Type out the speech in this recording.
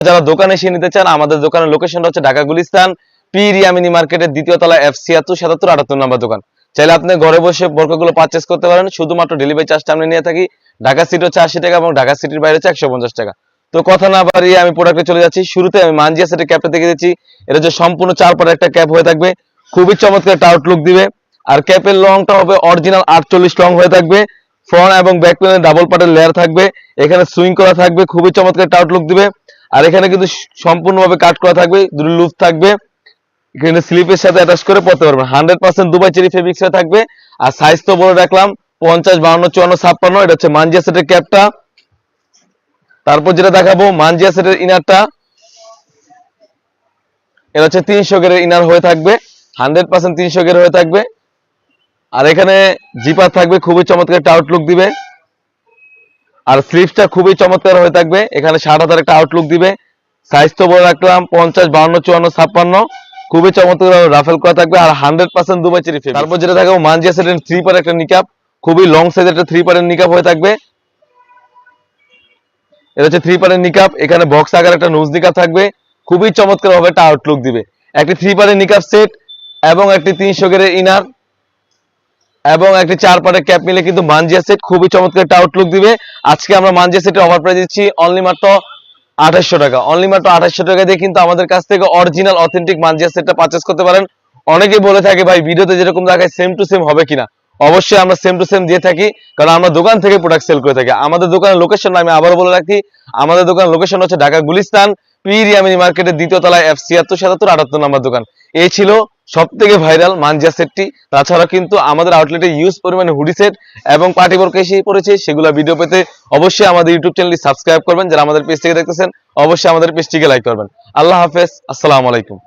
যারা দোকানে এসে নিতে চান, আমাদের দোকানের লোকেশনটা হচ্ছে ঢাকা গুলিস্তান পীর ইয়ামিনী মার্কেটের দ্বিতীয় তলা F76 77 78 নম্বর দোকান। চাইলে আপনি ঘরে বসে বোরকাগুলো পারচেজ করতে পারেন, শুধুমাত্র ডেলিভারি চার্জটা আমরা নিয়ে থাকি। ঢাকা সিটি হচ্ছে 80 টাকা এবং ঢাকা সিটির বাইরে হচ্ছে 150 টাকা। তো কথা না বাড়িয়ে আমি প্রোডাক্টে চলে যাচ্ছি। শুরুতে আমি মানজিয়া সেটের ক্যাপটা দেখে দিচ্ছি। এটা যে সম্পূর্ণ 4 পাটের একটা ক্যাপ হয়ে থাকবে, খুবই চমৎকার একটা আউটলুক দিবে। আর ক্যাপের লংটা হবে অরিজিনাল 48 লং হয়ে থাকবে। ফ্রন্ট এবং ব্যাক প্যানেলে ডাবল পাটের লেয়ার থাকবে, এখানে সুইং করা থাকবে, খুবই চমৎকার একটা আউটলুক দিবে। আর এখানে কিন্তু সম্পূর্ণভাবে কাট করা থাকবে, দুটো লুপ থাকবে, এখানে স্লিপের সাথে অ্যাটাচ করে পড়তে পারবেন। 100% দুবাই চেরি ফেব্রিক্সে থাকবে। আর সাইজ তো বলে রাখলাম 50 52 54 56। এটা হচ্ছে মানজিয়া সেটের ক্যাপটা। তারপর যেটা দেখাবো মানজিয়া সেটের ইনারটা, এটা হচ্ছে 300 গেরের ইনার হয়ে থাকবে, 100% 300 গের হয়ে থাকবে। আর এখানে জিপার থাকবে, খুবই চমৎকার একটা আউটলুক দিবে। আর স্লিপসটা খুবই চমৎকার হয়ে থাকবে, এখানে 60,000 একটা আউটলুক দিবে। সাইজ তো বলে রাখলাম 50 52 54 56, খুবই চমৎকার রাফেল করা থাকবে। আর 100% দুবাই চেরি ফেব্রিক। তারপর যেটা দেখাবো মানজিয়া সেটের 3 পার একটা নিকাপ, খুবই লং সাইজের একটা 3 পারের নিকাপ হয়ে থাকবে। এটা হচ্ছে 3 পারের নিকাপ, এখানে বক্স আকার একটা নোজ নিকাপ থাকবে, খুবই চমৎকার ভাবে একটা আউটলুক দিবে। একটি 3 পারের নিকাপ সেট এবং একটি 300 গেরের ইনার এবং একটি 4 পাটের ক্যাপ মিলে কিন্তু মানজিয়া সেট খুবই চমৎকার একটা আউটলুক দিবে। আজকে আমরা মানজিয়া সেটের অফার প্রাইস দিচ্ছি অনলি মাত্র 2800 টাকা। অনলি মাত্র 2800 টাকা দিয়ে কিন্তু আমাদের কাছ থেকে অরিজিনাল অথেন্টিক মানজিয়া সেটটা পারচেজ করতে পারেন। অনেকেই বলে থাকে ভাই ভিডিওতে যেরকম দেখায় সেম টু সেম হবে কিনা। অবশ্যই আমরা সেম টু সেম দিয়ে থাকি, কারণ আমরা দোকান থেকে প্রোডাক্ট সেল করে থাকি। আমাদের দোকানের লোকেশন আমি আবারও বলে রাখি, আমাদের দোকানের লোকেশন হচ্ছে ঢাকা গুলিস্তান পীর ইয়ামিনী মার্কেটের দ্বিতীয় তলায় F76 77 78 নম্বর দোকান। এই ছিল সবথেকে ভাইরাল মানজিয়া সেটটি। তাছাড়া কিন্তু আমাদের আউটলেটে ইউজ পরিমাণে হুডি সেট এবং পার্টি বোরকা এসে পড়েছে, সেগুলো ভিডিও পেতে অবশ্যই আমাদের ইউটিউব চ্যানেলটি সাবস্ক্রাইব করবেন। যারা আমাদের পেজ থেকে দেখতেছেন অবশ্যই আমাদের পেজটিকে লাইক করবেন। আল্লাহ হাফেজ, আসসালামু আলাইকুম।